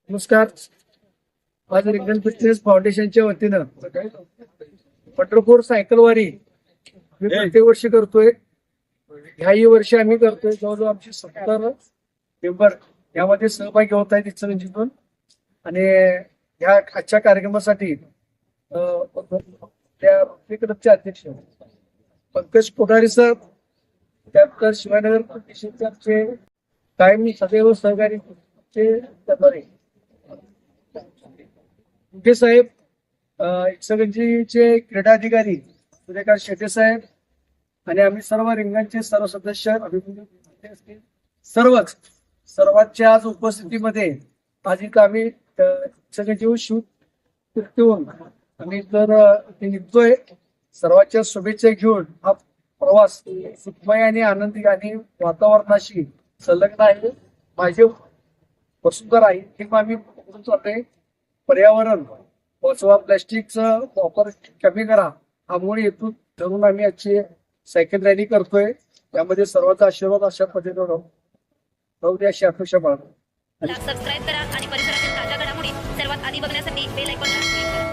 नमस्कार. आज रिंगण फिटनेस फाउंडेशनच्या वतीनं पंढरपूर सायकल वारी मी प्रत्येक वर्षी करतोय. ह्याही वर्षी आम्ही करतोय. जवळजवळ आमचे 70 मेंबर यामध्ये सहभागी होत आहेत इचलकरंजीतून. आणि ह्या आजच्या कार्यक्रमासाठी त्या क्लबचे अध्यक्ष पंकज कोठारी सर, त्यानंतर शिवानगर आमचे कायम सदैव सहकारी मुके साहेब, इचलकरंजीचे क्रीडा अधिकारी सूर्यकांत शेटे साहेब आणि आम्ही सर्व रिंगणचे सर्व सदस्य सर्वांच्या आज उपस्थितीमध्ये आज इथं आम्ही इचलकरंजी शूट ठेवून आम्ही तर निघतोय. सर्वांच्या शुभेच्छा घेऊन हा प्रवास सुखमय आणि आनंदी आणि वातावरणाशी संलग्न आहे. माझे वसुंधरा आहे हे आम्ही चालतोय. पर्यावरण वाचवा, प्लॅस्टिकचा वापर कमी करा हा मूळ हेतू धरून आम्ही आजची सायकल रॅली करतोय. त्यामध्ये सर्वांचा आशीर्वाद अशा पद्धतीने राहू दे अशी अपेक्षा बाळगतो. सबस्क्राईब करा आणि परिसरातील ताज्या घडामोडी सर्वात आधी बघण्यासाठी बेल आयकॉन